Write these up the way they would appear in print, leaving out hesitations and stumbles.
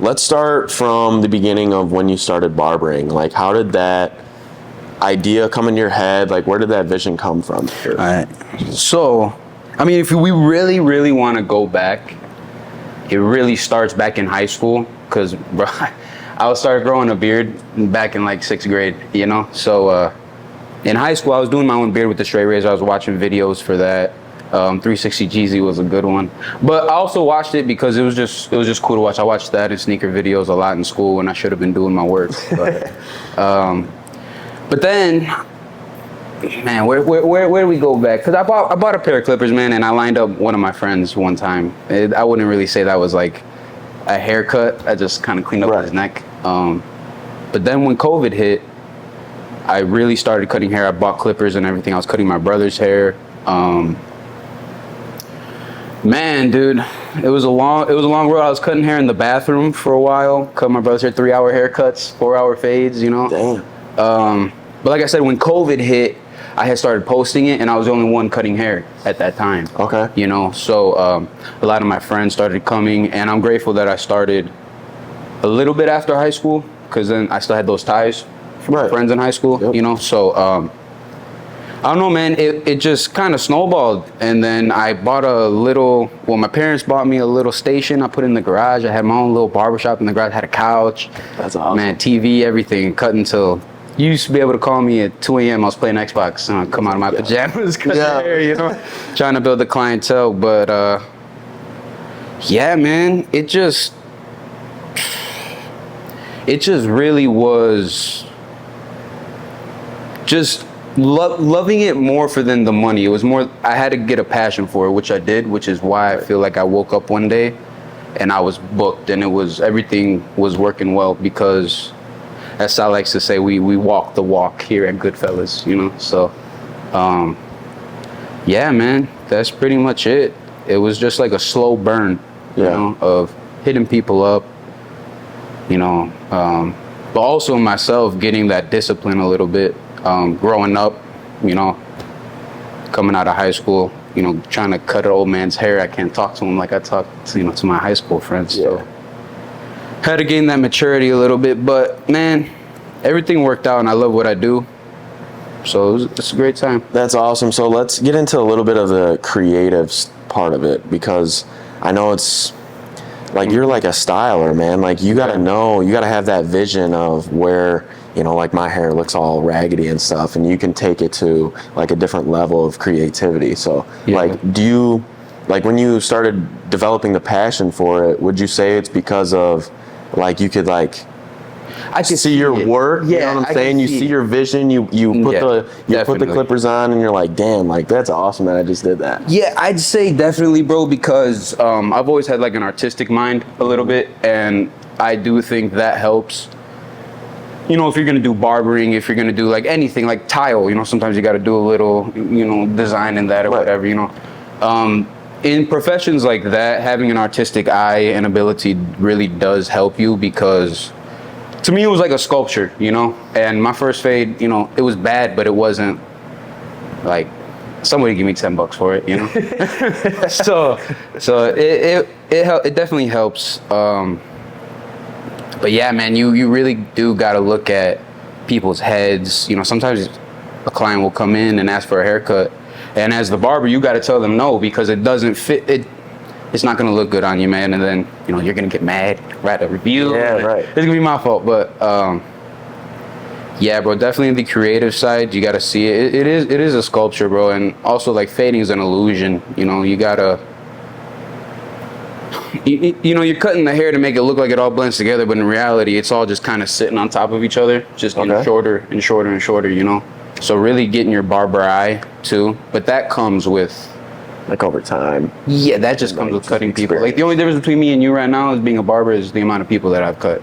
let's start from the beginning of when you started barbering. Like, how did that idea come in your head? Like, where did that vision come from? All right. So, I mean, if we really, really want to go back, it really starts back in high school. Because, bro, I started growing a beard back in like 6th grade, you know? So, in high school, I was doing my own beard with the straight razor. I was watching videos for that. 360 Jeezy was a good one. But I also watched it because it was just cool to watch. I watched that and sneaker videos a lot in school when I should have been doing my work. But then, man, where do we go back? Because I bought a pair of clippers, man, and I lined up one of my friends one time. I wouldn't really say that was like a haircut. I just kind of cleaned up his neck. But then when COVID hit, I really started cutting hair. I bought clippers and everything. I was cutting my brother's hair. Man, dude, it was a long road. I was cutting hair in the bathroom for a while. Cut my brother's hair, 3-hour haircuts, 4-hour fades, you know. Damn. But like I said, when COVID hit, I had started posting it, and I was the only one cutting hair at that time. Okay. You know, so a lot of my friends started coming, and I'm grateful that I started a little bit after high school, because then I still had those ties from my friends in high school, you know. So I don't know, man, it just kind of snowballed. And then I bought my parents bought me a little station I put in the garage. I had my own little barbershop in the garage. I had a couch. That's awesome. Man, TV, everything, cut until... You used to be able to call me at 2 a.m. I was playing Xbox and I'd come out of my pajamas, hair, you know, trying to build the clientele. But yeah, man, it just really was just loving it more than the money. It was more, I had to get a passion for it, which I did, which is why I feel like I woke up one day and I was booked and everything was working well, because as Sal likes to say, we walk the walk here at Goodfellas, you know? So, yeah, man, that's pretty much it. It was just like a slow burn, you know, of hitting people up, you know, but also myself getting that discipline a little bit, growing up, you know, coming out of high school, you know, trying to cut an old man's hair. I can't talk to him like I talk to, you know, to my high school friends. So had to gain that maturity a little bit, but man, everything worked out and I love what I do. So it's a great time. That's awesome. So let's get into a little bit of the creative part of it, because I know it's like you're like a styler, man. Like you got to have that vision of where, you know, like my hair looks all raggedy and stuff, and you can take it to like a different level of creativity. So like, when you started developing the passion for it, would you say it's because of like you could like I can see your work, you know what I'm saying? You see your vision, you put the clippers on and you're like, damn, like that's awesome that I just did that. Yeah, I'd say definitely, bro, because I've always had like an artistic mind a little bit, and I do think that helps. You know, if you're gonna do barbering, if you're gonna do like anything like tile, you know, sometimes you gotta do a little, you know, design in that or whatever, you know. In professions like that, having an artistic eye and ability really does help you, because to me it was like a sculpture, you know. And my first fade, you know, it was bad, but it wasn't like somebody give me $10 for it, you know. so it definitely helps. But yeah, man, you really do got to look at people's heads. You know, sometimes a client will come in and ask for a haircut, and as the barber, you got to tell them no, because it doesn't fit. It's not going to look good on you, man. And then, you know, you're going to get mad, write a review. Yeah, right. It's going to be my fault. But yeah, bro, definitely the creative side, you got to see it. It is a sculpture, bro. And also, like, fading is an illusion. You know, you got to, you know, you're cutting the hair to make it look like it all blends together. But in reality, it's all just kind of sitting on top of each other, just getting shorter and shorter and shorter, you know. So really getting your barber eye, too. But that comes with, like, over time. Yeah, that just comes with cutting people. Like, the only difference between me and you right now is being a barber is the amount of people that I've cut.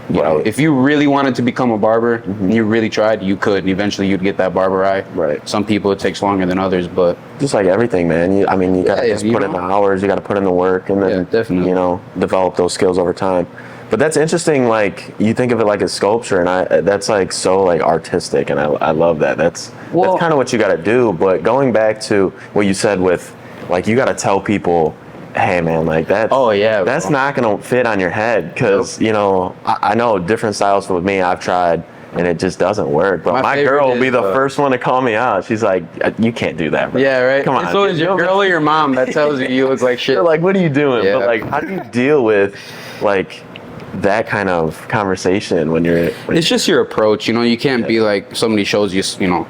You know, if you really wanted to become a barber, and you really tried, you could, and eventually you'd get that barber eye. Right. Some people it takes longer than others, but just like everything, man. You got to just put in the hours, you got to put in the work, and then definitely, you know, develop those skills over time. But that's interesting. Like, you think of it like a sculpture, and that's like so like artistic, and I love that. That's kind of what you got to do. But going back to what you said with, like, you got to tell people hey man, like that's Oh, yeah, that's bro. not gonna fit on your head because Nope. you know I know different styles with me. I've tried and it just doesn't work. But My my favorite girl will be is, the first one to call me out. She's like, you can't do that, bro. Yeah, right. Come on. And so is your girl or your mom that tells you look like shit. They're like, what are you doing? Yeah. But like, how do you deal with like that kind of conversation when you're? It's just your approach, you know. You can't be like somebody shows you, you know,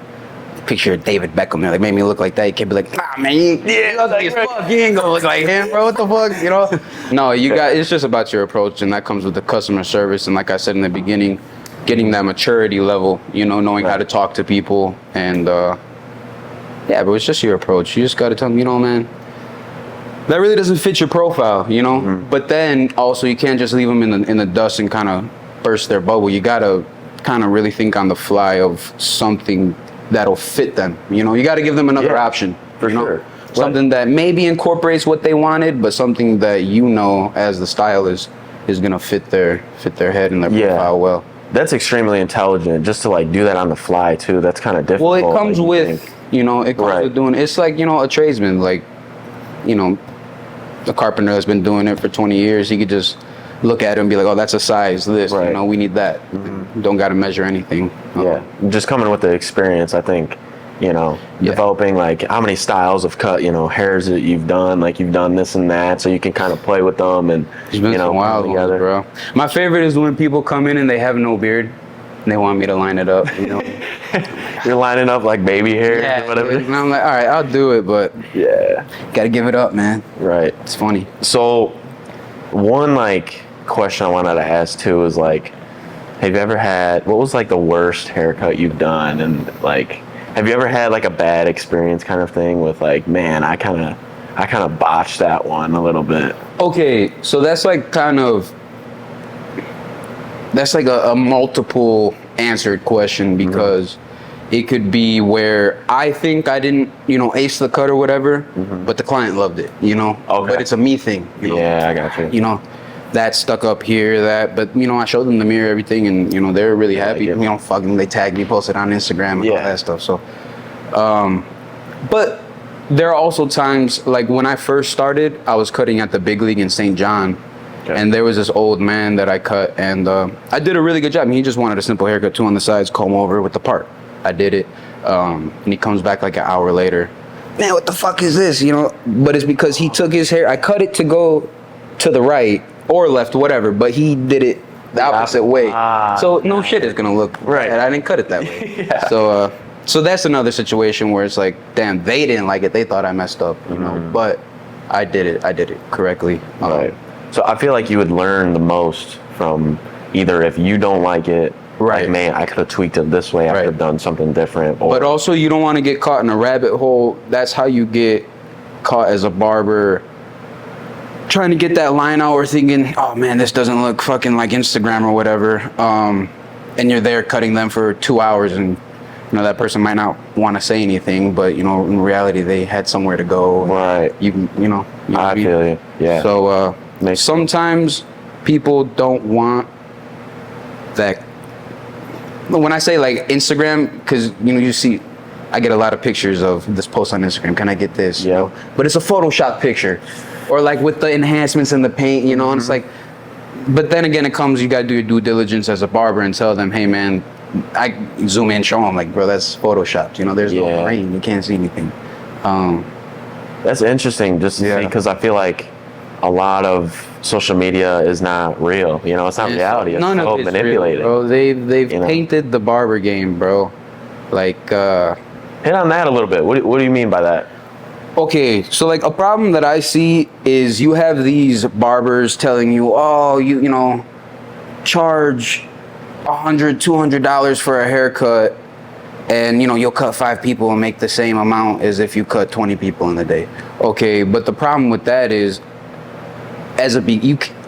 picture of David Beckham, like made me look like that. You can't be like, nah, man, you ugly as fuck. You ain't gonna look like him, bro. What the fuck, you know? No, you got. It's just about your approach, and that comes with the customer service. And like I said in the beginning, getting that maturity level, you know, knowing how to talk to people, and yeah, but it's just your approach. You just got to tell them, you know, man, that really doesn't fit your profile, you know. But then also, you can't just leave them in the dust and kind of burst their bubble. You gotta kind of really think on the fly of something that'll fit them. You know, you got to give them another option. For you know? sure. Something that maybe incorporates what they wanted, but something that you know as the stylist is gonna fit their head and their profile well. That's extremely intelligent just to like do that on the fly too. That's kind of difficult. Well, it comes like, with, you know, it comes Right. with doing, it's like, you know, a tradesman, like, you know, the carpenter has been doing it for 20 years. He could just look at it and be like, oh, that's a size, this, Right. you know, we need that. Don't got to measure anything. Yeah, just coming with the experience, I think, you know, developing like how many styles of cut, you know, hairs that you've done, like you've done this and that, so you can kind of play with them and, It's been you know, some wild put ones, bro. My favorite is when people come in and they have no beard and they want me to line it up, you know. You're lining up like baby hair Yeah, or whatever. and I'm like, all right, I'll do it, but Yeah, gotta give it up, man. right. It's funny. So, one like question I wanted to ask too is like, have you ever had, what was like the worst haircut you've done, and like, have you ever had like a bad experience kind of thing with like, man, I kind of botched that one a little bit. Okay, so that's like kind of, that's like a multiple answered question, because it could be where I think I didn't, you know, ace the cut or whatever, but the client loved it, you know. Okay. But it's a me thing, you know. Yeah, I got you. You know, that stuck up here, that, but you know, I showed them the mirror, everything, and you know, they were really happy. yeah. You know, fucking, they tagged me, posted on Instagram, and all Yeah. that stuff. So, but there are also times like when I first started, I was cutting at the Big League in St. John. Okay. And there was this old man that I cut, and I did a really good job. I mean, he just wanted a simple haircut, two on the sides, comb over with the part. I did it, and he comes back like an hour later. Man, what the fuck is this? You know, but it's because he took his hair. I cut it to go to the right or left, whatever, but he did it the opposite way. So no shit is gonna look Right. bad. I didn't cut it that way. Yeah. So that's another situation where it's like, damn, they didn't like it. They thought I messed up, you know. But I did it correctly. Right. So I feel like you would learn the most from either if you don't like it, Right. like, man, I could have tweaked it this way, I Right. could have done something different. Or, But also, you don't want to get caught in a rabbit hole. That's how you get caught as a barber, trying to get that line out or thinking, oh man, this doesn't look fucking like Instagram or whatever. And you're there cutting them for 2 hours, and you know that person might not want to say anything, but you know in reality they had somewhere to go. Right. You know. What I I mean? feel you. Yeah. So Makes sometimes people don't want that. When I say like Instagram, because you know you see, I get a lot of pictures of this post on Instagram. Can I get this? You Yeah. know? But it's a Photoshop picture, or like with the enhancements in the paint, you know. And it's like, but then again, it comes. You got to do your due diligence as a barber and tell them, hey man, I zoom in, show them like, bro, that's photoshopped. You know, there's no Yeah. grain. You can't see anything. That's interesting just to see, because I feel like a lot of social media is not real. You know, it's not reality. It's None so of it's manipulated. real, bro. They've You know? painted the barber game, bro. Like, Hit on that a little bit. What do you mean by that? okay, so like a problem that I see is you have these barbers telling you, oh, you know, charge $100-$200 for a haircut, and you know you'll cut 5 people and make the same amount as if you cut 20 people in a day. Okay, but the problem with that is,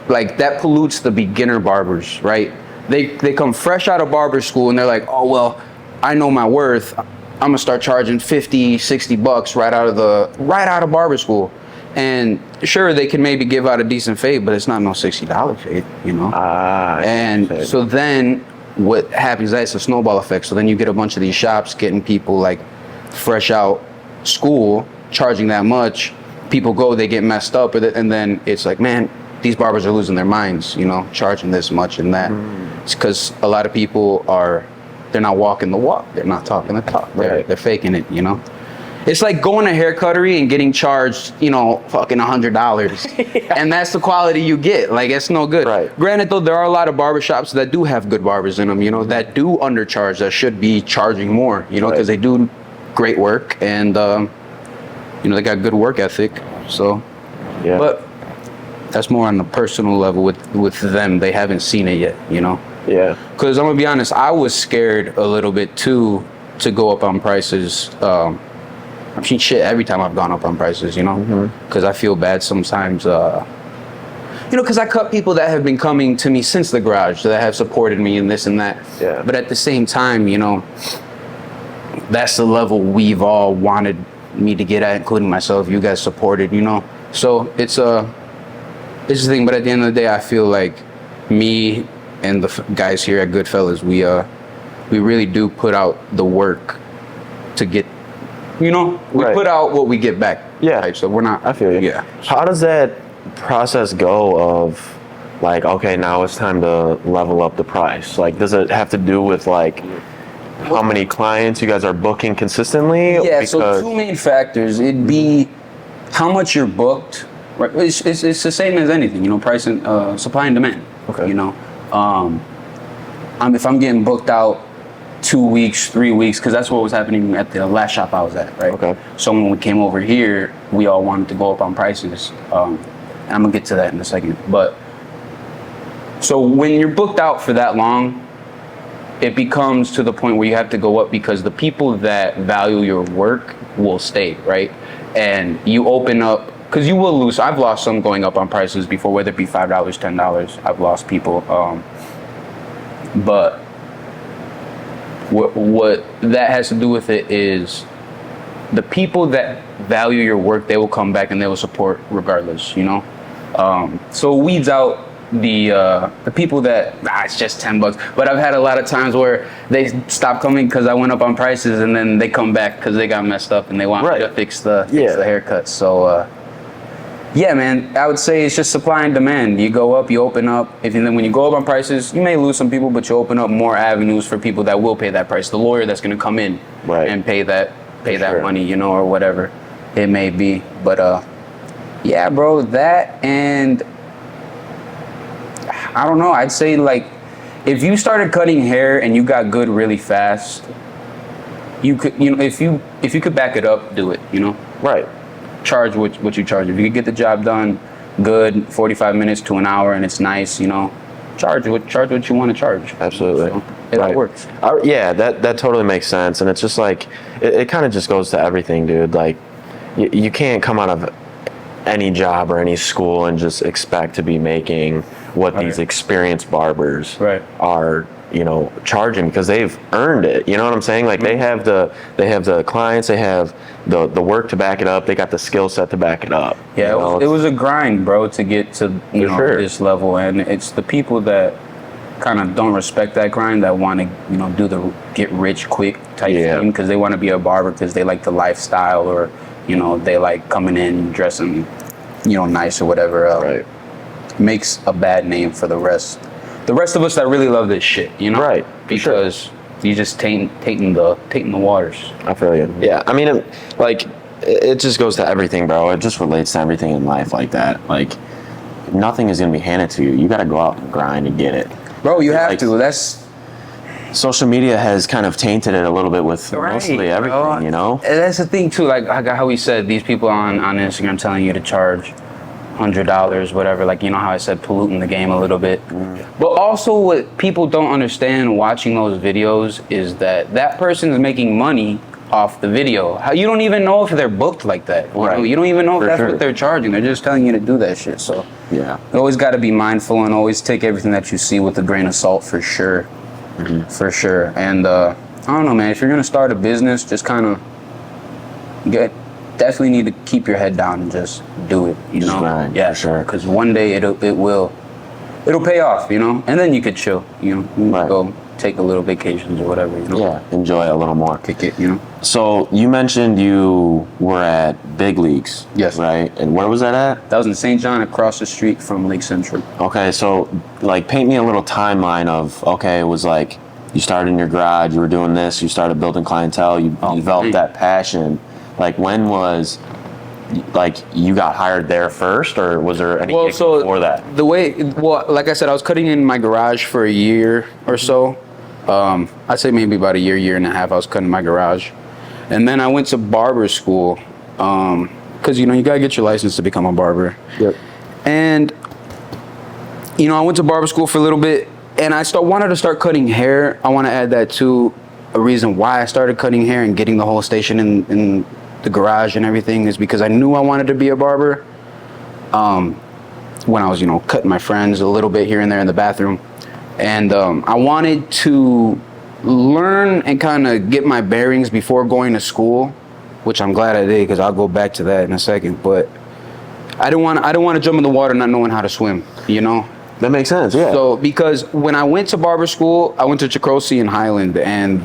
like that pollutes the beginner barbers, right? They come fresh out of barber school and they're like, oh well, I know my worth. I'm gonna start charging $50-$60 right out of barber school. And sure, they can maybe give out a decent fade, but it's not no $60 fade, you know. And so then what happens? That's a snowball effect. So then you get a bunch of these shops getting people like fresh out school charging that much, people go, they get messed up, and then it's like, man, these barbers are losing their minds, you know, charging this much and that. It's because a lot of people they're not walking the walk, they're not talking the talk, they're faking it, you know. It's like going to hair cuttery and getting charged, you know, fucking $100, and that's the quality you get. Like, it's no good. Right. Granted, though, there are a lot of barbershops that do have good barbers in them, you know, that do undercharge, that should be charging more, you know, because they do great work, and you know, they got good work ethic. So, but that's more on the personal level with them. They haven't seen it yet, you know. Yeah. Because I'm gonna be honest, I was scared a little bit too to go up on prices. I've seen shit every time I've gone up on prices, you know, because I feel bad sometimes. You know, because I cut people that have been coming to me since the garage, that have supported me and this and that. Yeah. But at the same time, you know, that's the level we've all wanted me to get at, including myself. You guys supported, you know. So it's the thing. But at the end of the day, I feel like me and the guys here at Goodfellas, we really do put out the work to get, you know, we put out what we get back. Yeah. Right? So we're not. I feel you. Yeah. How does that process go of like, okay, now it's time to level up the price? Like, does it have to do with like how many clients you guys are booking consistently? Yeah, so two main factors. It'd be how much you're booked. Right? It's the same as anything, you know, price and supply and demand. Okay. You know, if I'm getting booked out 2 weeks, 3 weeks, because that's what was happening at the last shop I was at, right? Okay. So when we came over here, we all wanted to go up on prices. And I'm gonna get to that in a second. But so when you're booked out for that long, it becomes to the point where you have to go up because the people that value your work will stay, right? And you open up, because you will lose. I've lost some going up on prices before, whether it be $5, $10. I've lost people. But what that has to do with it is the people that value your work, they will come back and they will support regardless, you know? So it weeds out the people that it's just $10. But I've had a lot of times where they stop coming because I went up on prices, and then they come back because they got messed up and they want me to fix the haircut. So yeah, man, I would say it's just supply and demand. You go up, you open up. Then when you go up on prices, you may lose some people, but you open up more avenues for people that will pay that price. The lawyer that's going to come in and pay that money, you know, or whatever it may be. But yeah, bro, that, and I don't know. I'd say, like, if you started cutting hair and you got good really fast, you could, you know, if you could back it up, do it, you know. Right. Charge what you charge. If you could get the job done good, 45 minutes to an hour, and it's nice, you know, charge what you want to charge. Absolutely. So it all works. Yeah, that totally makes sense. And it's just like, it kind of just goes to everything, dude. Like, you can't come out of any job or any school and just expect to be making what these experienced barbers are, you know, charging, because they've earned it. You know what I'm saying? Like, they have the clients, they have the work to back it up, they got the skill set to back it up. Yeah, it was a grind, bro, to get to this level, and it's the people that kind of don't respect that grind that want to, you know, do the get rich quick type thing, because they want to be a barber because they like the lifestyle, or, you know, they like coming in dressing, you know, nice or whatever. Makes a bad name for the rest of us that really love this shit, you know? Because you just tainting the waters. I feel you. Yeah, I mean, it just goes to everything, bro. It just relates to everything in life like that. Like, nothing is gonna be handed to you. You gotta go out and grind and get it, bro. You have to. That's social media has kind of tainted it a little bit with mostly everything, you know. And that's the thing too. Like how we said, these people on Instagram telling you to charge $100, whatever, like, you know how I said, polluting the game a little bit. But also, what people don't understand watching those videos is that person's making money off the video. How you don't even know if they're booked like that. You don't even know if that's what they're charging. They're just telling you to do that shit. So you always got to be mindful and always take everything that you see with a grain of salt, for sure. For sure. And I don't know, man, if you're gonna start a business, just kind of definitely need to keep your head down and just do it, you know? For sure. Because one day it'll pay off, you know? And then you could chill, you know? Go take a little vacations or whatever. You know? Yeah, enjoy it a little more. Kick it, you know. So you mentioned you were at Big Leagues. Yes. Right? And where was that at? That was in St. John, across the street from Lake Central. Okay, so like paint me a little timeline of, okay, it was like you started in your garage, you were doing this, you started building clientele, you developed that passion. Like when was, like you got hired there first, or was there any gigs before that? Like I said, I was cutting in my garage for a year or so. I'd say maybe about a year and a half. I was cutting in my garage, and then I went to barber school, because you gotta get your license to become a barber. Yep. And I went to barber school for a little bit, and I wanted to start cutting hair. I want to add that too. A reason why I started cutting hair and getting the whole station in the garage and everything is because I knew I wanted to be a barber. When I was, cutting my friends a little bit here and there in the bathroom. And I wanted to learn and kind of get my bearings before going to school, which I'm glad I did, because I'll go back to that in a second. But I don't want to jump in the water not knowing how to swim, That makes sense, yeah. So, because when I went to barber school, I went to Chicrosi and Highland, and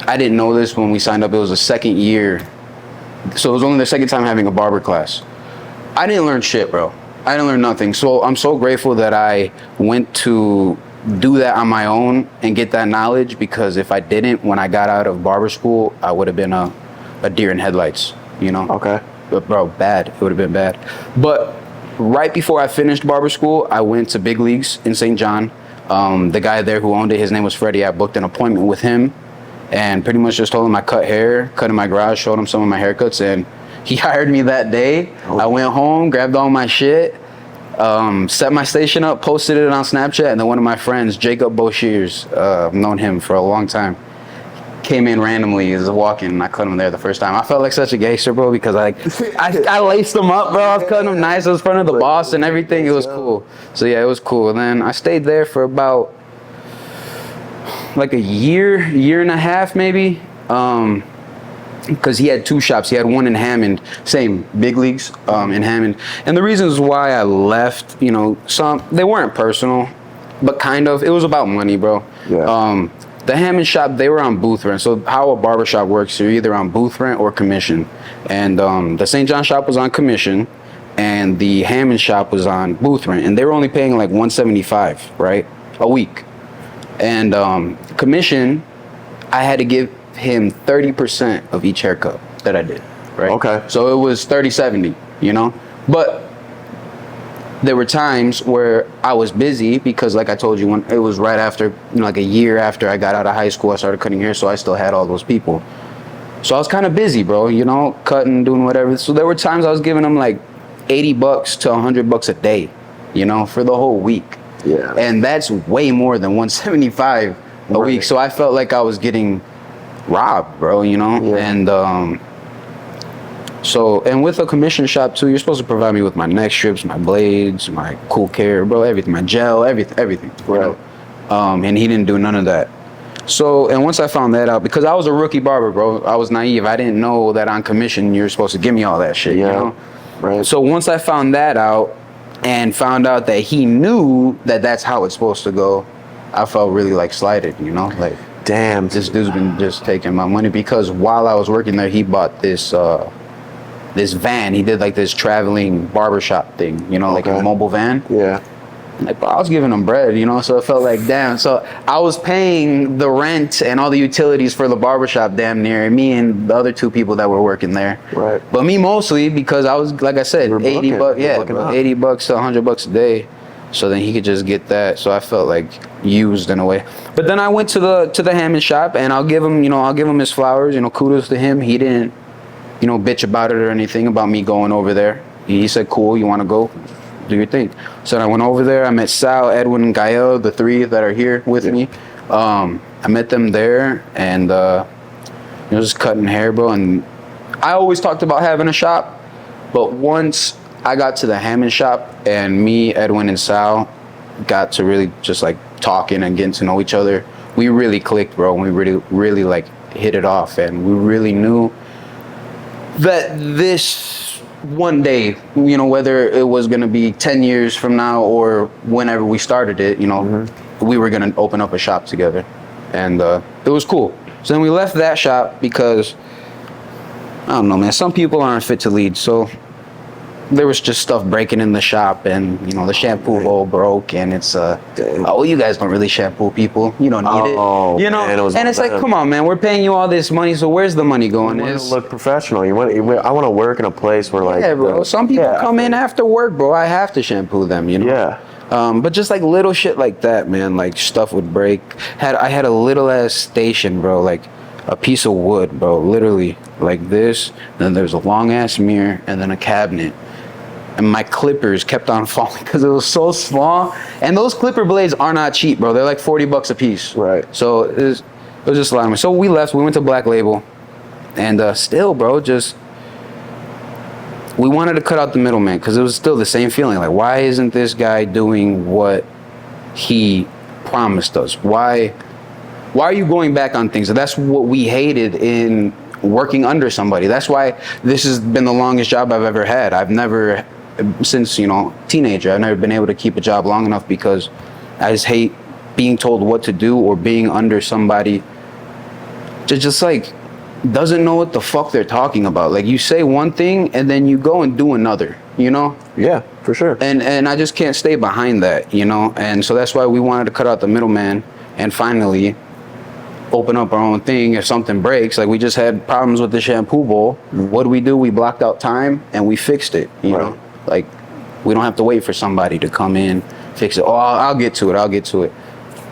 I didn't know this when we signed up. It was the second year. So it was only the second time having a barber class. I didn't learn shit, bro. I didn't learn nothing. So I'm so grateful that I went to do that on my own and get that knowledge, because if I didn't, when I got out of barber school, I would have been a deer in headlights, Okay. But bro, bad. It would have been bad. But right before I finished barber school, I went to Big Leagues in St. John. The guy there who owned it, his name was Freddie. I booked an appointment with him and pretty much just told him I cut in my garage, showed him some of my haircuts, and he hired me that day. I went home, grabbed all my shit, set my station up, posted it on Snapchat, and then one of my friends, Jacob Boshears, I've known him for a long time, came in randomly. He was walking, and I cut him there the first time. I felt like such a gangster, bro, because I laced him up, bro. I was cutting him nice. I was in front of the boss and everything. It was cool. So yeah, it was cool. And then I stayed there for about like a year and a half maybe, because he had two shops. He had one in Hammond, same Big Leagues, in Hammond. And the reasons why I left, some, they weren't personal, but kind of. It was about money, bro. Yeah. The Hammond shop, they were on booth rent. So how a barbershop works, you're either on booth rent or commission. And the St. John shop was on commission, and the Hammond shop was on booth rent. And they were only paying like $175, right, a week. And commission, I had to give him 30% of each haircut that I did, right? Okay. So it was 30-70, But there were times where I was busy because, like I told you, when it was right after, like a year after I got out of high school, I started cutting hair, so I still had all those people. So I was kind of busy, bro, cutting, doing whatever. So there were times I was giving them like $80 to $100 a day, for the whole week. Yeah. And that's way more than $175 a week. So I felt like I was getting robbed, bro, Yeah. And and with a commission shop too, you're supposed to provide me with my neck strips, my blades, my cool care, bro, everything, my gel, everything. Right. And he didn't do none of that. So, and once I found that out, because I was a rookie barber, bro, I was naive. I didn't know that on commission you're supposed to give me all that shit, Right. So once I found that out and found out that he knew that that's how it's supposed to go, I felt really like slighted, like, damn, this dude's been just taking my money. Because while I was working there, he bought this van. He did like this traveling barbershop thing, like a mobile van. Yeah. Like, I was giving him bread, so it felt like, damn. So I was paying the rent and all the utilities for the barbershop damn near, me and the other two people that were working there. Right. But me mostly, because I was, like I said, $80, bro, $80 to $100 a day. So then he could just get that. So I felt like used in a way. But then I went to the Hammond shop, and I'll give him his flowers. Kudos to him. He didn't, bitch about it or anything about me going over there. He said, cool, you want to go? Do your thing. So I went over there. I met Sal, Edwin, and Gael, the three that are here with me. I met them there, and just cutting hair, bro. And I always talked about having a shop, but once I got to the Hammond shop, and me, Edwin, and Sal got to really just like talking and getting to know each other, we really clicked, bro. We really like hit it off, and we really knew that this one day, whether it was going to be 10 years from now or whenever we started it, we were gonna open up a shop together, and it was cool. So then we left that shop because I don't know, man. Some people aren't fit to lead, so there was just stuff breaking in the shop, and the shampoo bowl broke, and it's oh, you guys don't really shampoo people, you don't need it, man, and it's like, come on, man, we're paying you all this money, so where's the money going? You want to look professional. I want to work in a place where like, yeah, bro. Some people come in after work, bro. I have to shampoo them, Yeah. But just like little shit like that, man, like stuff would break. I had a little ass station, bro, like a piece of wood, bro, literally like this. Then there's a long ass mirror, and then a cabinet. And my clippers kept on falling because it was so small. And those clipper blades are not cheap, bro. They're like $40 a piece. Right. So it was just a lot of money. So we left. We went to Black Label, and still, bro, we wanted to cut out the middleman because it was still the same feeling. Like, why isn't this guy doing what he promised us? Why are you going back on things? That's what we hated in working under somebody. That's why this has been the longest job I've ever had. I've never, since teenager, I've never been able to keep a job long enough because I just hate being told what to do or being under somebody just like doesn't know what the fuck they're talking about. Like, you say one thing and then you go and do another, Yeah, for sure. and I just can't stay behind that, and so that's why we wanted to cut out the middleman and finally open up our own thing. If something breaks, like we just had problems with the shampoo bowl, what do? We blocked out time and we fixed it, you know? Like, we don't have to wait for somebody to come in, fix it. Oh, I'll get to it.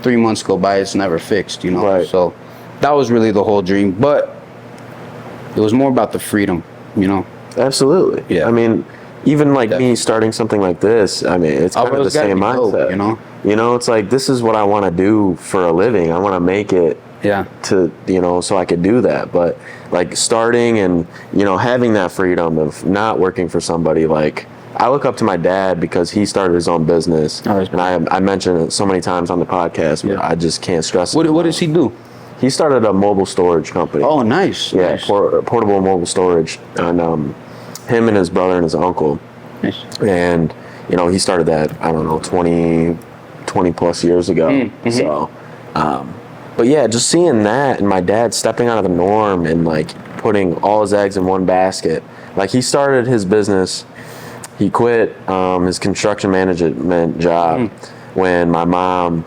3 months go by, it's never fixed, Right. So that was really the whole dream, but it was more about the freedom, Absolutely. Yeah. I mean, even like me starting something like this, I mean, it's kind of the same mindset. Dope, it's like, this is what I want to do for a living. I want to make it to, so I could do that. But like starting and, having that freedom of not working for somebody, like I look up to my dad because he started his own business. And I mentioned it so many times on the podcast, but I just can't stress it. What does he do? He started a mobile storage company. Oh, nice. Yeah, Nice. Portable mobile storage. And him and his brother and his uncle. Nice. And, he started that, I don't know, 20 plus years ago. Mm-hmm. So, but yeah, just seeing that and my dad stepping out of the norm and like putting all his eggs in one basket. Like, he started his business, he quit his construction management job when my mom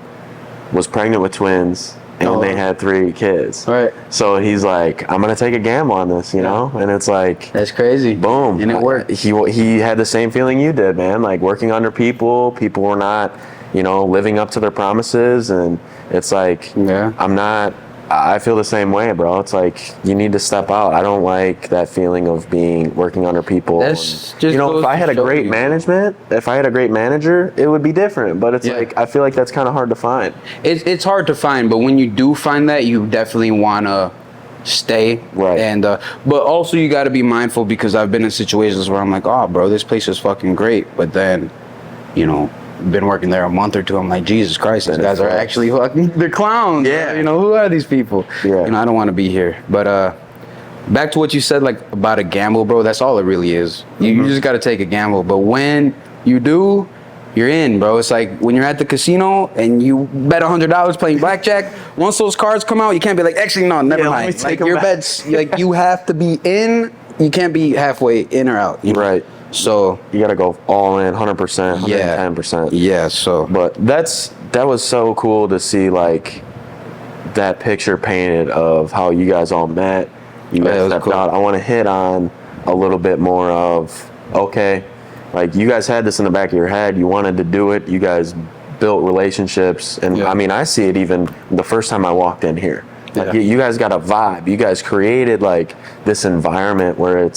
was pregnant with twins and they had 3 kids. Right. So he's like, I'm going to take a gamble on this, And it's like, That's crazy. boom. And it worked. He had the same feeling you did, man. Like, working under people were not, living up to their promises. And it's like, I feel the same way, bro. It's like, you need to step out. I don't like that feeling of working under people. That's just if I had a great manager, it would be different. But it's like, I feel like that's kind of hard to find. It's hard to find, but when you do find that, you definitely want to stay. Right. And but also you got to be mindful, because I've been in situations where I'm like, oh, bro, this place is fucking great, but then, been working there a month or two, I'm like, Jesus Christ, these guys are actually fucking, they're clowns. Yeah. Who are these people? Yeah. I don't want to be here. But back to what you said, like, about a gamble, bro, that's all it really is. You just got to take a gamble. But when you do, you're in, bro. It's like when you're at the casino and you bet $100 playing blackjack. Once those cards come out, you can't be like, actually, no, never mind. Like, your bets, like, you have to be in. You can't be halfway in or out. Right. So you got to go all in, 100%, 110%. Yeah. So, but that was so cool to see, like, that picture painted of how you guys all met. You guys stepped out. I want to hit on a little bit more of, okay, like, you guys had this in the back of your head. You wanted to do it. You guys built relationships. And I mean, I see it even the first time I walked in here. Like, you guys got a vibe. You guys created, like, this environment where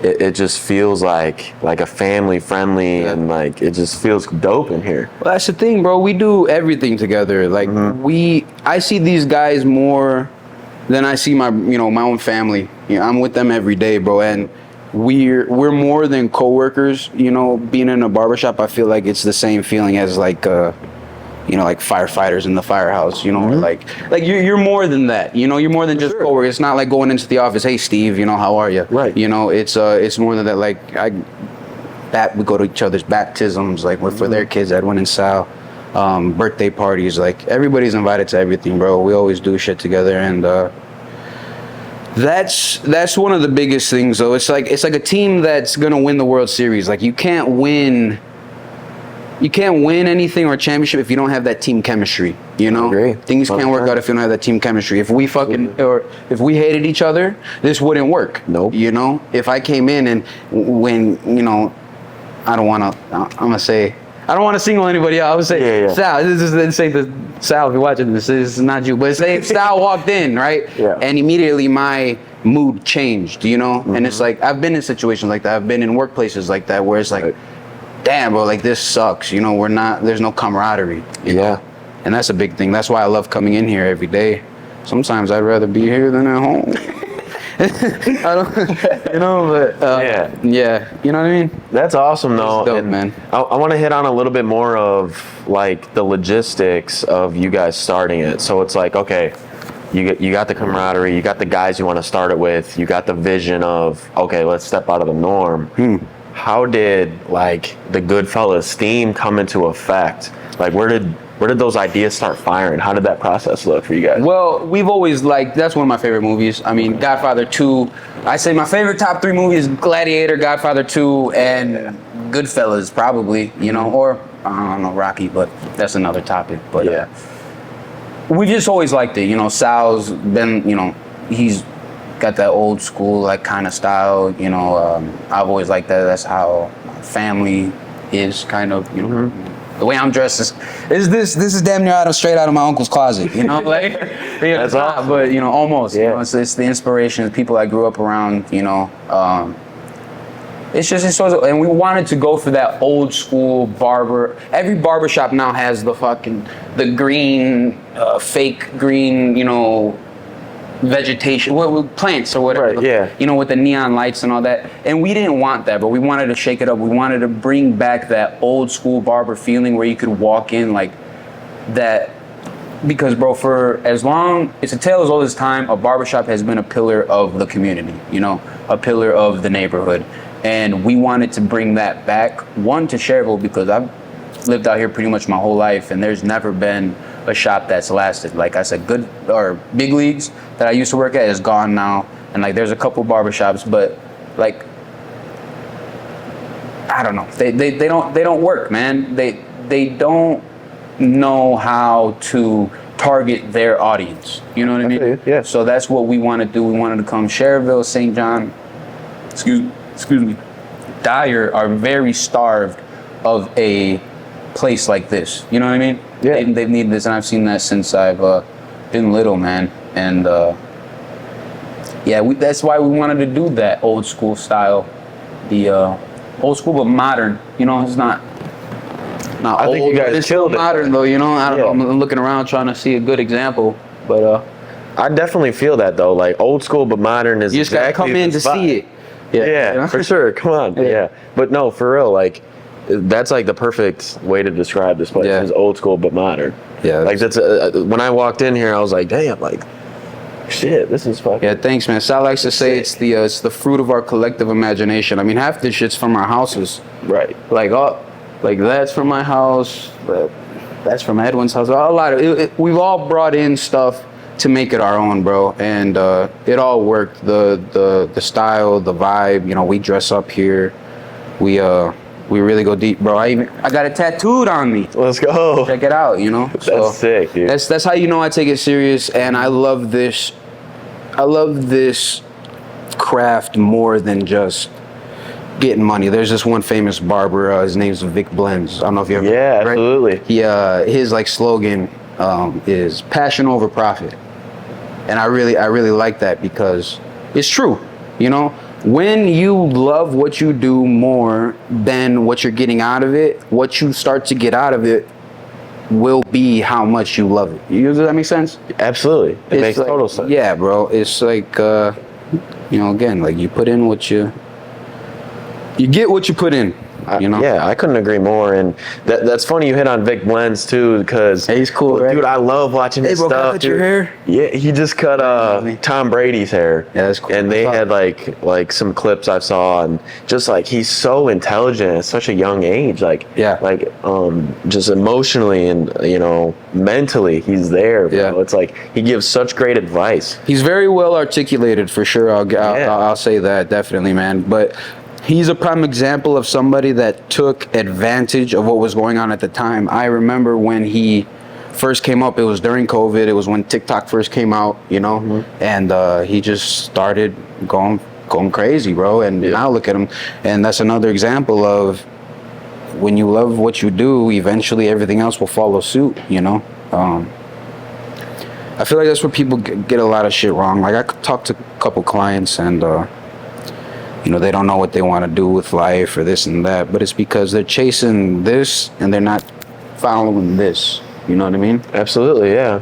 it just feels like a family friendly and like it just feels dope in here. Well, that's the thing, bro. We do everything together. Like, I see these guys more than I see my own family. I'm with them every day, bro, and we're more than coworkers. Being in a barbershop, I feel like it's the same feeling as like like firefighters in the firehouse, or like you're more than that, you're more than just coworkers. It's not like going into the office, hey Steve, how are you? Right. It's more than that. Like, we go to each other's baptisms, like for their kids, Edwin and Sal. birthday parties. Like everybody's invited to everything, bro. We always do shit together, and that's one of the biggest things. Though it's like a team that's gonna win the World Series. Like you can't win anything or championship if you don't have that team chemistry. You know, I agree. Things can't work out if you don't have that team chemistry. If we if we hated each other, this wouldn't work. Nope. You know, if I came in and when I don't want to single anybody out. I would say, Sal, this ain't the Sal. If you're watching this is not you. But say Sal walked in, right? Yeah. And immediately my mood changed. And it's like I've been in situations like that. I've been in workplaces like that where it's like, damn, bro, like this sucks. There's no camaraderie. You know? And that's a big thing. That's why I love coming in here every day. Sometimes I'd rather be here than at home. I don't, but yeah, you know what I mean? That's awesome, though. It's dope, man. I want to hit on a little bit more of like the logistics of you guys starting it. So it's like, okay, you got the camaraderie, you got the guys you want to start it with, you got the vision of, okay, let's step out of the norm. How did like the Goodfellas theme come into effect? Like where did those ideas start firing? How did that process look for you guys? Well, we've always that's one of my favorite movies. I mean, Godfather 2. I say my favorite top 3 movies: Gladiator, Godfather 2, and Goodfellas, probably. Or I don't know, Rocky, but that's another topic. But we just always liked it. Sal's been, he's got that old school like kind of style. I've always liked that. That's how family is, kind of. The way I'm dressed is this is damn near straight out of my uncle's closet, like That's awesome. But almost, it's the inspiration, the people I grew up around, it's so, and we wanted to go for that old school barber. Every barbershop now has the green, fake green, vegetation, plants or whatever, right, with the neon lights and all that. And we didn't want that, but we wanted to shake it up. We wanted to bring back that old school barber feeling where you could walk in like that. Because, bro, for as long, it's a tale as old as time, a barbershop has been a pillar of the community, a pillar of the neighborhood. And we wanted to bring that back, one, to Cherville, because I've lived out here pretty much my whole life, and there's never been a shop that's lasted. Like I said, big leagues that I used to work at is gone now, and like there's a couple barbershops, but like I don't know, they don't work, man. They don't know how to target their audience. You know what I mean? Yeah. So that's what we want to do. We wanted to come Cherville, St. John, excuse me, Dyer are very starved of a place like this. You know what I mean? Yeah. They've needed this, and I've seen that since I've been little, man. And that's why we wanted to do that old school style, the old school but modern. It's not I old. think you guys it's killed it. Modern though. I don't know. I'm looking around trying to see a good example, but I definitely feel that though. Like old school but modern is you just gotta come in to see it. Yeah, for sure. Come on. Yeah. But no, for real, like that's like the perfect way to describe this place. Is old school but modern. Yeah. Like that's when I walked in here, I was like, damn, like shit, this is fucking. Yeah, thanks, man. Sal likes to say it's the fruit of our collective imagination. I mean, half this shit's from our houses. Right. Like that's from my house. That's from Edwin's house. A lot of it, we've all brought in stuff to make it our own, bro, and it all worked. The style, the vibe. We dress up here. We really go deep, bro. I got it tattooed on me. Let's go. Check it out, That's sick, dude. That's how I take it serious, and I love this. I love this craft more than just getting money. There's this one famous barber. His name's Vic Blends. I don't know if you ever. Yeah, right? absolutely. His slogan is passion over profit, and I really like that because it's true. When you love what you do more than what you're getting out of it, what you start to get out of it will be how much you love it. Does that make sense? Absolutely. It makes total sense. Yeah, bro. It's like, again, like you put in what you get what you put in. You know? Yeah, I couldn't agree more. And that's funny you hit on Vic Blends too, because Hey, he's cool, right? dude, I love watching his bro, can I stuff. cut Dude. your hair? Yeah, he just cut Tom Brady's hair. Yeah, that's cool. And they had like some clips I saw, and just like he's so intelligent at such a young age. Like just emotionally and mentally, he's there. Bro. Yeah. It's like he gives such great advice. He's very well articulated, for sure. I'll say that, definitely, man. But he's a prime example of somebody that took advantage of what was going on at the time. I remember when he first came up, it was during COVID. It was when TikTok first came out, and he just started going crazy, bro. And now look at him. And that's another example of when you love what you do, eventually everything else will follow suit, I feel like that's where people get a lot of shit wrong. Like, I talked to a couple clients, and they don't know what they want to do with life or this and that, but it's because they're chasing this and they're not following this. You know what I mean? Absolutely, yeah.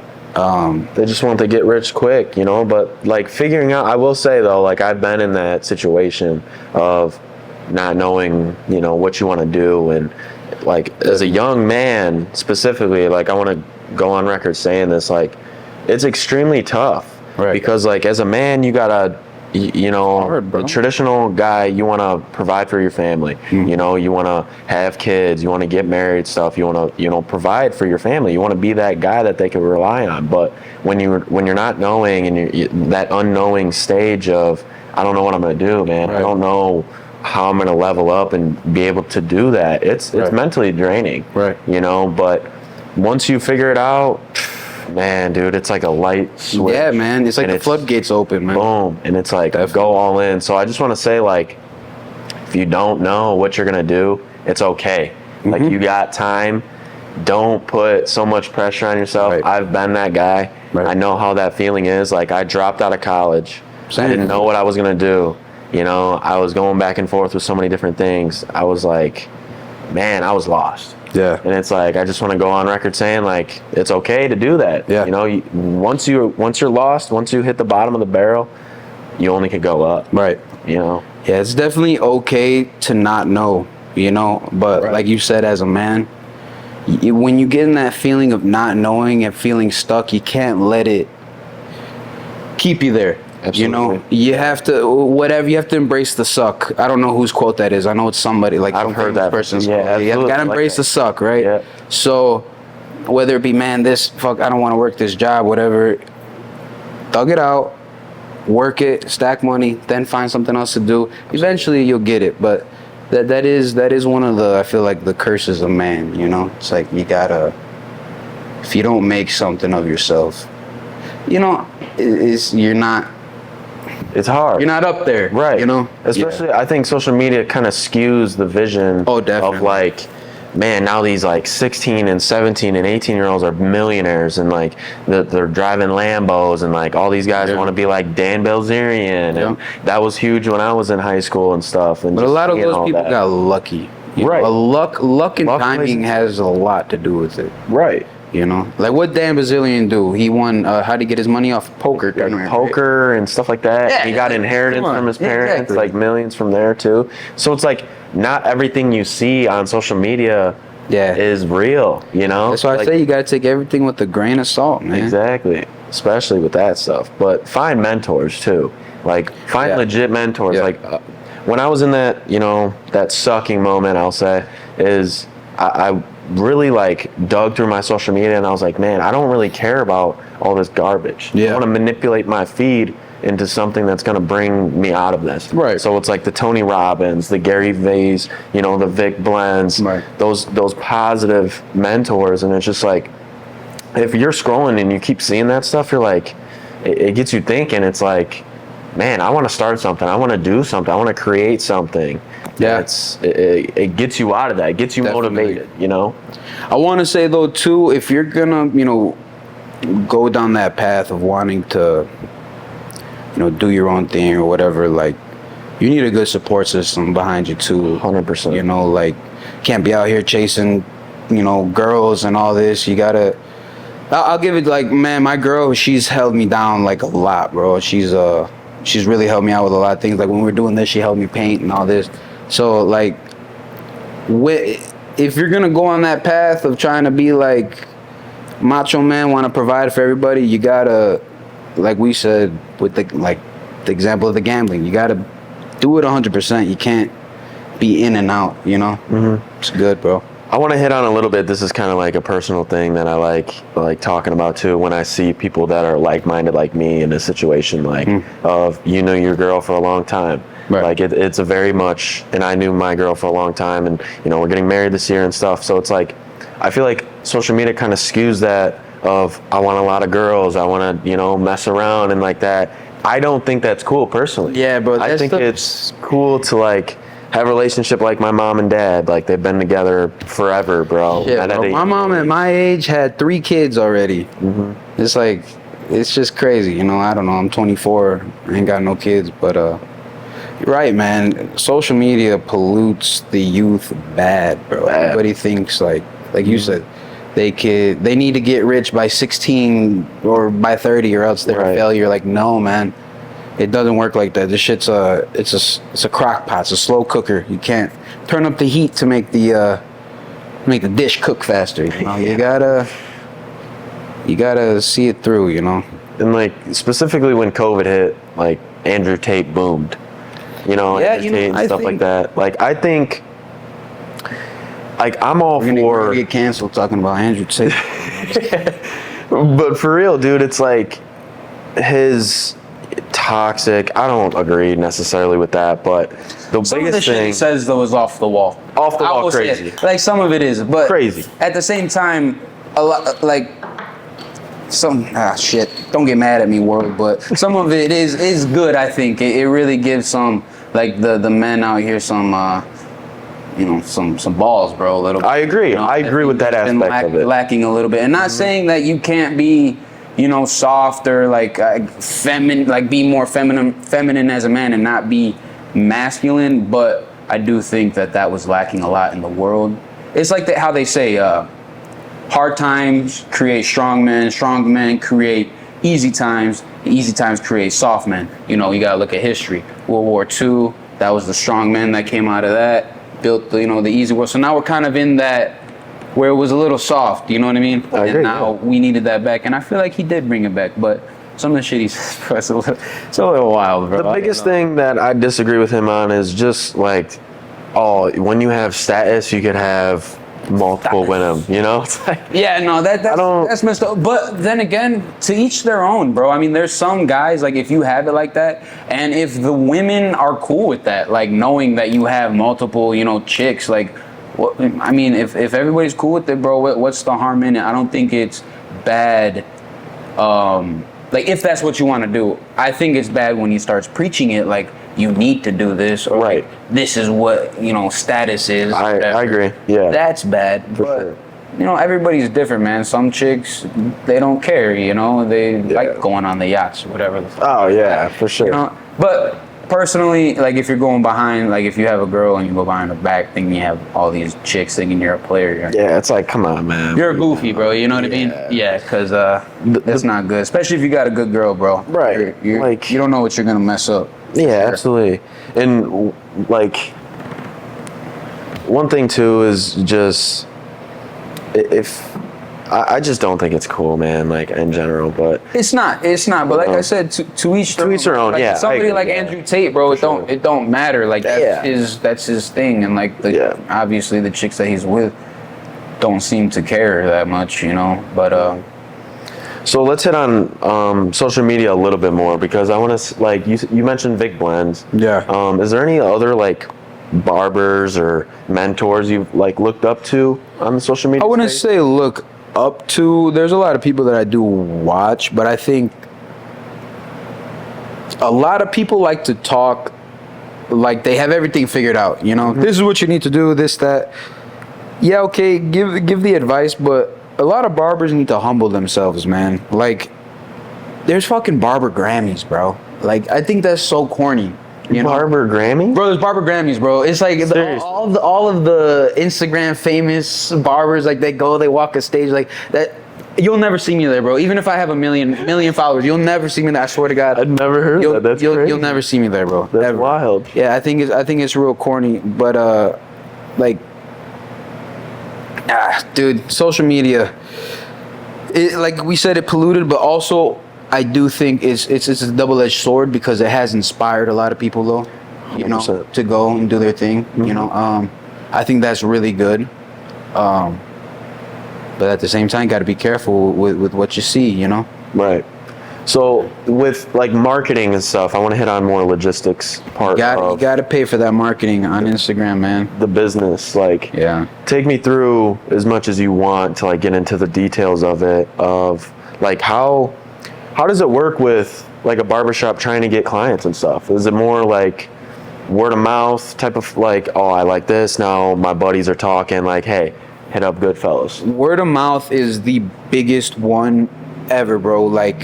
They just want to get rich quick, but like figuring out, I will say though, like I've been in that situation of not knowing, what you want to do. And like as a young man specifically, like I want to go on record saying this, like it's extremely tough, right? Because like as a man, you gotta, hard, the traditional guy, you want to provide for your family. Mm-hmm. You want to have kids, you want to get married, stuff. You want to, provide for your family. You want to be that guy that they can rely on. But when you're not knowing, and you're that unknowing stage of, I don't know what I'm gonna do, man. Right. I don't know how I'm gonna level up and be able to do that. It's mentally draining, right? But once you figure it out, man, dude, it's like a light switch. Yeah, man, it's like the floodgates open, man. Boom, and it's like go all in. So I just want to say, like, if you don't know what you're gonna do, it's okay. Mm-hmm. Like, you got time. Don't put so much pressure on yourself. Right. I've been that guy. Right. I know how that feeling is. Like, I dropped out of college. Same. I didn't know what I was gonna do. I was going back and forth with so many different things. I was like, man, I was lost. Yeah. And it's like, I just want to go on record saying, like, it's okay to do that. Yeah. Once you're lost, once you hit the bottom of the barrel, you only could go up. Right. Yeah, it's definitely okay to not know, but right. Like you said, as a man, when you get in that feeling of not knowing and feeling stuck, you can't let it keep you there. Absolutely. You have to embrace the suck. I don't know whose quote that is. I know it's somebody, like, I've heard that person's quote. Yeah, you gotta embrace the suck, right? Yeah. So whether it be, man, I don't want to work this job, whatever, thug it out, work it, stack money, then find something else to do. Eventually you'll get it. But that is one of the, I feel like, the curses of man, It's like, you gotta, if you don't make something of yourself, you're not. It's hard. You're not up there, right? Especially, I think social media kind of skews the vision. Oh, definitely. Of like, man, now these like 16 and 17 and 18-year-olds are millionaires, and like they're driving Lambos, and like all these guys want to be like Dan Bilzerian, and that was huge when I was in high school and stuff. And but a lot of those people got lucky, right? Luck and timing has a lot to do with it, right? Like what Dan Bilzerian do? He won. How to get his money off poker? Poker and stuff like that. Yeah, he got inheritance from his parents, exactly. Like millions from there too. So it's like not everything you see on social media is real. That's why I say you got to take everything with a grain of salt, man. Exactly, especially with that stuff. But find mentors too. Like find legit mentors. Like when I was in that, that sucking moment, I'll say, is I really like dug through my social media, and I was like, man, I don't really care about all this garbage. I want to manipulate my feed into something that's going to bring me out of this. Right. So it's like the Tony Robbins, the Gary V's, the Vic Blends, those positive mentors. And it's just like, if you're scrolling and you keep seeing that stuff, you're like, it gets you thinking. It's like, man, I want to start something. I want to do something. I want to create something. Yeah, it gets you out of that. It gets you motivated, I want to say though too, if you're gonna, go down that path of wanting to, do your own thing or whatever, like, you need a good support system behind you too. 100%. Like, can't be out here chasing, girls and all this. You gotta. I'll give it, like, man, my girl, she's held me down like a lot, bro. She's really helped me out with a lot of things. Like when we were doing this, she helped me paint and all this. So like, if you're gonna go on that path of trying to be like macho man, want to provide for everybody, you gotta, like we said with the example of the gambling, you gotta do it 100%. You can't be in and out. You know, It's good, bro. I want to hit on a little bit. This is kind of like a personal thing that I like talking about too. When I see people that are like-minded like me in a situation like of your girl for a long time. Right. Like it's a very much, and I knew my girl for a long time, and we're getting married this year and stuff. So it's like, I feel like social media kind of skews that of I want a lot of girls, I want to mess around and like that. I don't think that's cool personally. Yeah, bro. I think it's cool to like have a relationship like my mom and dad. Like they've been together forever, bro. Yeah, bro. My mom at my age had 3 kids already. It's like, it's just crazy. I don't know. I'm 24. I ain't got no kids, but you're right, man. Social media pollutes the youth bad, bro. Everybody thinks like you said, they need to get rich by 16 or by 30 or else they're a failure. Like, no, man. It doesn't work like that. This shit's it's a crock pot. It's a slow cooker. You can't turn up the heat to make the dish cook faster. You gotta see it through. And like specifically when COVID hit, like Andrew Tate boomed. Andrew Tate and stuff like that. Like I think, like I'm all we're for gonna get canceled talking about Andrew Tate. But for real, dude, it's like his toxic. I don't agree necessarily with that, but the Some of the biggest shit thing he says though is off the wall. Off the I wall, will say crazy. it. Like some of it is, but Crazy. At the same time, a lot like some shit. Don't get mad at me, world. But some of it is good. I think it really gives some like the men out here some some balls, bro. A little. I agree. I agree with that aspect of it. Lacking a little bit, and not saying that you can't be soft or like feminine, like be more feminine as a man and not be masculine. But I do think that was lacking a lot in the world. It's like how they say, hard times create strong men create easy times create soft men. You gotta look at history. World War II, that was the strong men that came out of that, built the easy world. So now we're kind of in that where it was a little soft, you know what I mean? I agree, and now we needed that back, and I feel like he did bring it back, but some of the shit he says, it's a little wild, bro. The biggest thing that I disagree with him on is just like, when you have status, you could have multiple women. It's like, yeah, no, that's messed up. But then again, to each their own, bro. I mean, there's some guys like if you have it like that, and if the women are cool with that, like knowing that you have multiple, chicks, like. I mean, if everybody's cool with it, bro, what's the harm in it? I don't think it's bad. Like, if that's what you want to do, I think it's bad when he starts preaching it like you need to do this or like this is what status is. I agree. Yeah, that's bad. For sure. Everybody's different, man. Some chicks they don't care. They like going on the yachts, or whatever. Oh yeah, for sure. But. Personally, like if you're going behind, like if you have a girl and you go behind her back, thinking you have all these chicks thinking you're a player. Yeah, it's like, come on, man. You're a goofy, bro. You know what I mean? Yeah, because that's not good. Especially if you got a good girl, bro. Right. You don't know what you're gonna mess up. Yeah, absolutely. And like, one thing too is just I just don't think it's cool, man. Like in general, but it's not. But like I said, to each their own. Like, yeah, somebody like Andrew Tate, bro. It don't matter. Like that's his thing, and like obviously the chicks that he's with don't seem to care that much, But so let's hit on social media a little bit more because I want to like you mentioned Vic Blends. Yeah. Is there any other like barbers or mentors you've like looked up to on the social media? I wouldn't say look up to. There's a lot of people that I do watch, but I think a lot of people like to talk like they have everything figured out. This is what you need to do, this, that. Yeah, okay, give the advice, but a lot of barbers need to humble themselves, man. Like, there's fucking barber Grammys, bro. Like, I think that's so corny. Barber Grammy? Bro, there's barber Grammys, bro. It's like all of the Instagram famous barbers, like they walk a stage like that. You'll never see me there, bro. Even if I have a million followers, you'll never see me there. I swear to God. I've never heard that. That's crazy. You'll never see me there, bro. That's Ever. wild. Yeah, I think it's real corny, but like Dude, social media. Like we said, it polluted, but also I do think it's a double-edged sword because it has inspired a lot of people, though, you know, 100%. to go and do their thing. You know, I think that's really good. But at the same time, got to be careful with what you see. You know. Right. So with like marketing and stuff, I want to hit on more logistics part You of got to pay for that marketing on Instagram, man. the business. Like, Yeah. take me through as much as you want to like get into the details of it. Of like how does it work with like a barbershop trying to get clients and stuff? Is it more like word of mouth type of like, oh, I like this now, my buddies are talking like, hey, hit up Goodfellas? Word of mouth is the biggest one ever, bro. Like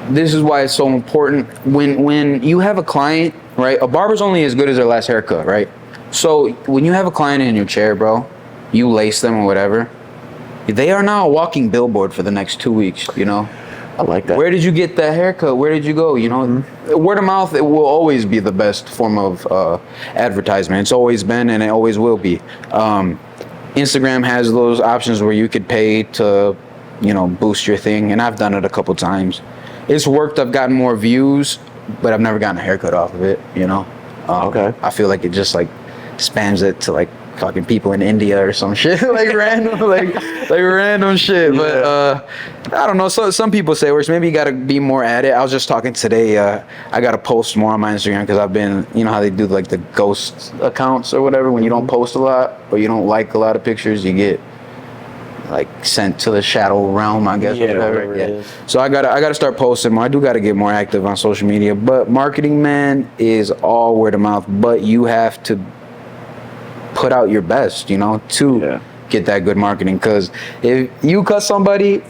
this is why it's so important when you have a client, right? A barber's only as good as their last haircut, right? So when you have a client in your chair, bro, you lace them or whatever, they are now a walking billboard for the next 2 weeks, you know? I like that. Where did you get that haircut? Where did you go? You know, word of mouth, it will always be the best form of advertisement. It's always been and it always will be. Instagram has those options where you could pay to, you know, boost your thing. And I've done it a couple times. It's worked. I've gotten more views, but I've never gotten a haircut off of it, you know? Okay. I feel like it just like spams it to like fucking people in India or some shit, like random, like random shit. But I don't know. So some people say it works. Maybe you got to be more at it. I was just talking today. I got to post more on my Instagram because I've been, you know how they do like the ghost accounts or whatever. When you don't post a lot or you don't like a lot of pictures, you get like sent to the shadow realm, I guess. Yeah, whatever. whatever it is. So I gotta start posting more. I do gotta get more active on social media. But marketing, man, is all word of mouth. But you have to put out your best, you know, to get that good marketing. Because if you cut somebody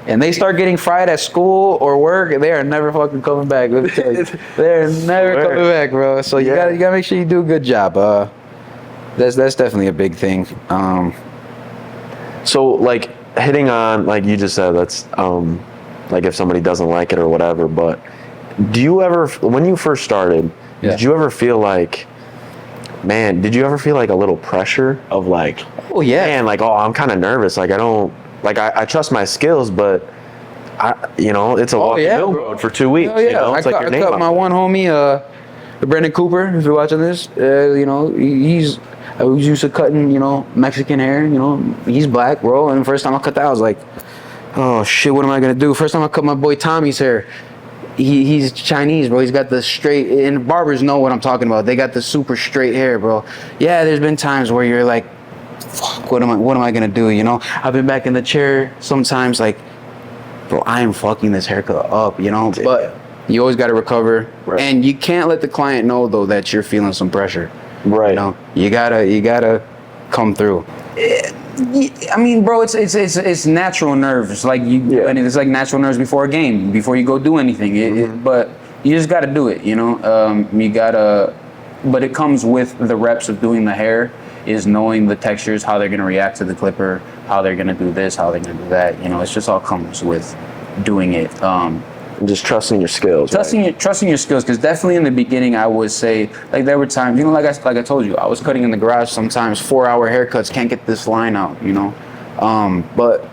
and they start getting fried at school or work, they are never fucking coming back. Let me tell you. They're never coming back, bro. So you gotta make sure you do a good job. That's definitely a big thing. So like hitting on, like you just said, that's like if somebody doesn't like it or whatever, but do you ever, when you first started, did you ever feel like, man, did you ever feel like a little pressure of like, oh yeah, man, like, oh, I'm kind of nervous. Like I don't, like I trust my skills, but you know, it's a walking billboard for 2 weeks. You know, it's I cut my one homie, Brandon Cooper, if you're watching this, you know, I was used to cutting, you know, Mexican hair, you know, he's black, bro. And the first time I cut that, I was like, oh shit, what am I gonna do? First time I cut my boy Tommy's hair, he's Chinese, bro. He's got the straight, and barbers know what I'm talking about. They got the super straight hair, bro. Yeah, there's been times where you're like, fuck, what am I gonna do? You know, I've been back in the chair sometimes like, bro, I am fucking this haircut up, you know, but you always got to recover, and you can't let the client know though that you're feeling some pressure. Right. You know, you gotta come through. I mean, bro, it's natural nerves. Like and it's like natural nerves before a game, before you go do anything. But you just gotta do it. You know, you gotta. But it comes with the reps of doing the hair. Is knowing the textures, how they're gonna react to the clipper, how they're gonna do this, how they're gonna do that. You know, it's just all comes with doing it. And just trusting your skills. Trusting your skills, because definitely in the beginning, I would say, like there were times, you know, like I told you, I was cutting in the garage sometimes, 4-hour haircuts, can't get this line out, you know. But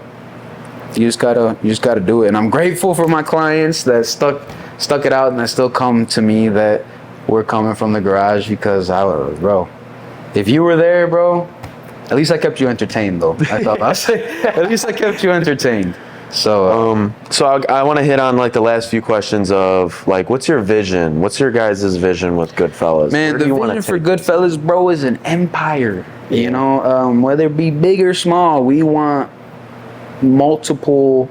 you just gotta do it, and I'm grateful for my clients that stuck it out and that still come to me that were coming from the garage, because bro, if you were there, bro, at least I kept you entertained, though. I thought I'd say, at least I kept you entertained. So, I want to hit on like the last few questions of like, what's your vision? What's your guys' vision with Goodfellas? Man, the vision for Goodfellas, bro, is an empire. You know, whether it be big or small, we want multiple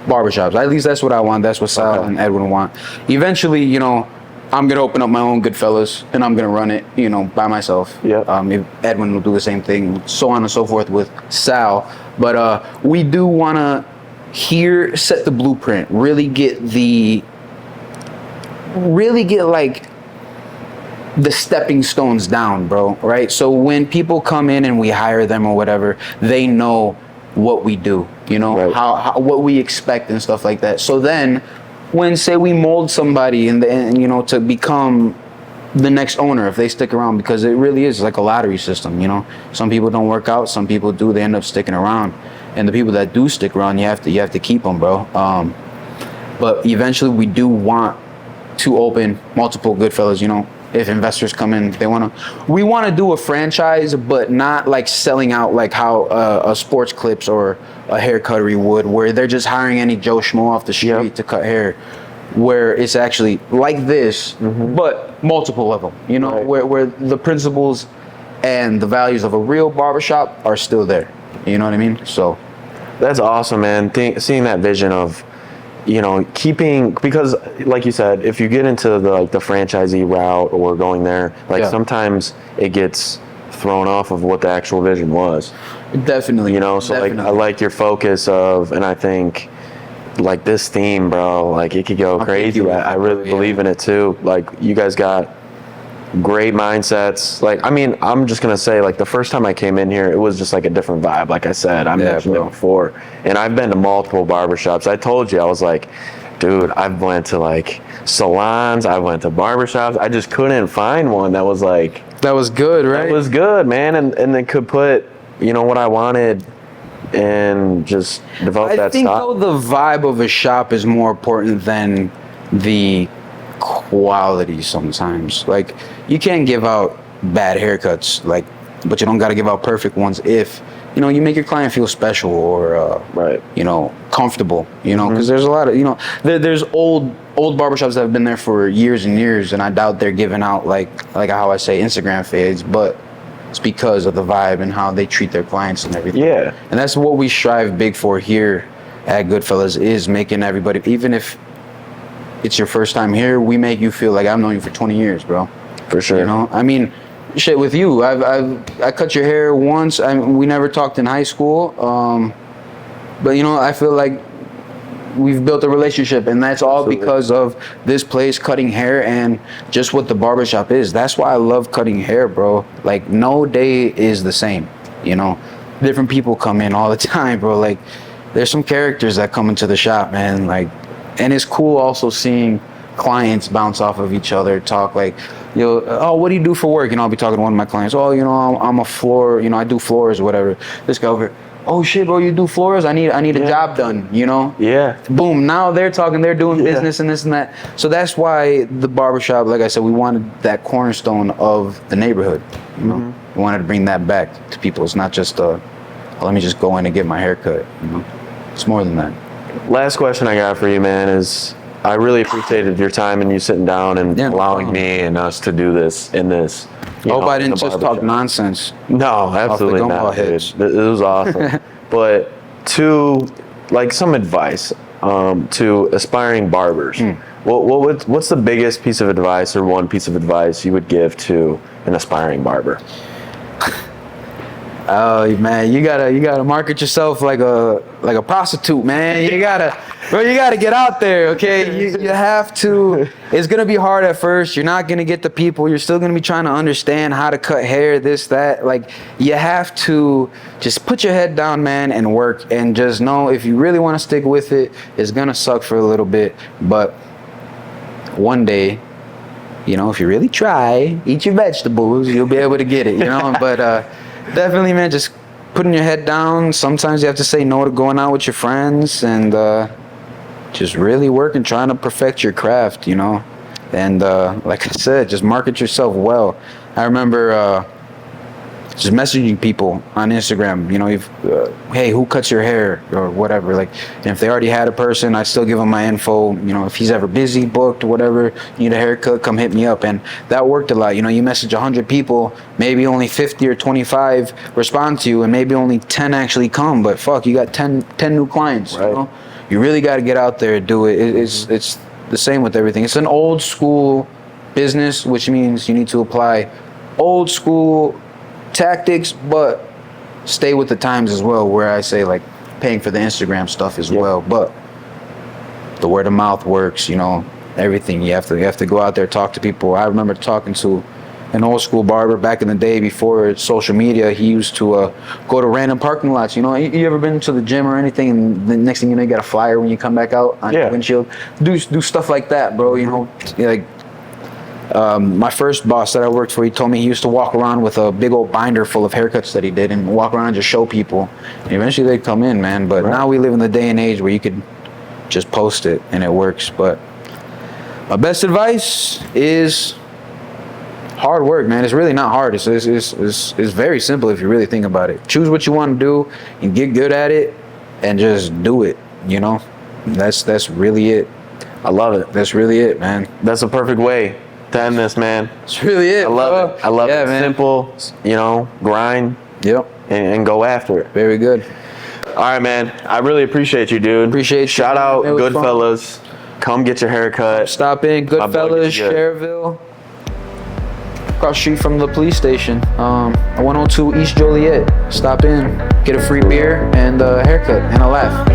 barbershops. At least that's what I want. That's what Sal and Edwin want. Eventually, you know, I'm gonna open up my own Goodfellas and I'm gonna run it, you know, by myself. If Edwin will do the same thing, so on and so forth with Sal. But we do wanna set the blueprint, really get like the stepping stones down, bro. Right? So when people come in and we hire them or whatever, they know what we do, you know, how what we expect and stuff like that. So then when say we mold somebody and you know to become the next owner if they stick around, because it really is like a lottery system, you know. Some people don't work out, some people do, they end up sticking around, and the people that do stick around, you have to keep them, bro. But eventually we do want to open multiple Goodfellas, you know. If investors come in, we want to do a franchise, but not like selling out like how a Sports Clips or a hair cuttery would, where they're just hiring any Joe Schmo off the street to cut hair. Where it's actually like this, but multiple of them, you know, where the principles and the values of a real barbershop are still there. You know what I mean? So that's awesome, man. Seeing that vision of, you know, keeping, because like you said, if you get into the franchisee route or going there, sometimes it gets thrown off of what the actual vision was. Definitely. You know, so definitely. I like your focus of, and I think like this theme, bro, like it could go crazy. I really believe in it too. Like you guys got great mindsets. Like, I mean, I'm just gonna say, like the first time I came in here, it was just like a different vibe. Like I said, I mentioned it before, and I've been to multiple barbershops. I told you, I was like, dude, I've went to like salons, I went to barbershops. I just couldn't find one that was like, that was good, right? That was good, man, and it could put, you know, what I wanted and just develop that style. I think though the vibe of a shop is more important than the quality sometimes. Like you can't give out bad haircuts, like, but you don't got to give out perfect ones if, you know, you make your client feel special or you know, comfortable, you know, because there's a lot of, you know, there's old barbershops that have been there for years and years, and I doubt they're giving out like how I say Instagram fades, but it's because of the vibe and how they treat their clients and everything. Yeah. And that's what we strive big for here at Goodfellas, is making everybody, even if it's your first time here, we make you feel like I've known you for 20 years, bro. For sure. You know, I mean, shit with you. I cut your hair once. We never talked in high school. But you know, I feel like we've built a relationship, and that's all because of this place cutting hair and just what the barbershop is. That's why I love cutting hair, bro. Like no day is the same, you know. Different people come in all the time, bro. Like there's some characters that come into the shop, man. Like, and it's cool also seeing clients bounce off of each other, talk like, yo, oh, what do you do for work? You know, I'll be talking to one of my clients. Oh, you know, I'm a floor, you know, I do floors or whatever. This guy over here, oh shit, bro, you do floors? I need a job done, you know? Yeah. Boom, now they're talking, they're doing business and this and that. So that's why the barbershop, like I said, we wanted that cornerstone of the neighborhood, you know? We wanted to bring that back to people. It's not just let me just go in and get my hair cut, you know? It's more than that. Last question I got for you, man, is I really appreciated your time and you sitting down and allowing me and us to do this in this. I hope I didn't just talk nonsense. No, absolutely not, dude. It was awesome. But like some advice to aspiring barbers. What's the biggest piece of advice or one piece of advice you would give to an aspiring barber? Oh man, you gotta market yourself like a prostitute, man. You gotta get out there, okay? You have to. It's gonna be hard at first. You're not gonna get the people. You're still gonna be trying to understand how to cut hair, this, that. Like you have to just put your head down, man, and work. And just know if you really want to stick with it, it's gonna suck for a little bit, but one day, you know, if you really try, eat your vegetables, you'll be able to get it, you know. But definitely, man, just putting your head down. Sometimes you have to say no to going out with your friends and just really working, trying to perfect your craft, you know. And like I said, just market yourself well. I remember just messaging people on Instagram, you know, hey, who cuts your hair or whatever. Like, and if they already had a person, I still give them my info. You know, if he's ever busy, booked, whatever, need a haircut, come hit me up. And that worked a lot. You know, you message 100 people, maybe only 50 or 25 respond to you, and maybe only 10 actually come. But fuck, you got 10 new clients. Right. You know, you really got to get out there and do it. It's the same with everything. It's an old school business, which means you need to apply old school tactics, but stay with the times as well, where I say like paying for the Instagram stuff as well. But the word of mouth works, you know, everything. You have to go out there, talk to people. I remember talking to an old school barber back in the day before social media. He used to go to random parking lots. You know, you ever been to the gym or anything, and the next thing you know, you got a flyer when you come back out on your windshield. Do stuff like that, bro. You know, like My first boss that I worked for, he told me he used to walk around with a big old binder full of haircuts that he did and walk around and just show people. And eventually they'd come in, man. But now we live in the day and age where you could just post it and it works. But my best advice is hard work, man. It's really not hard. It's very simple if you really think about it. Choose what you want to do and get good at it and just do it, you know? That's really it. I love it. That's really it, man. That's a perfect way to end this, man. That's really it. I love it. I love it. Man. Simple, you know, grind. Yep. And go after it. Very good. All right, man. I really appreciate you, dude. Appreciate you. Shout out It was fun. Goodfellas. Come get your haircut. Stop in My boy Goodfellas, gets good. Cherville. Across the street from the police station. 102 East Joliet. Stop in, get a free beer and a haircut and a laugh.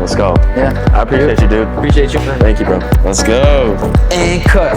Let's go. Yeah. I appreciate you, dude. Appreciate you, man. Thank you, bro. Let's go. And cut.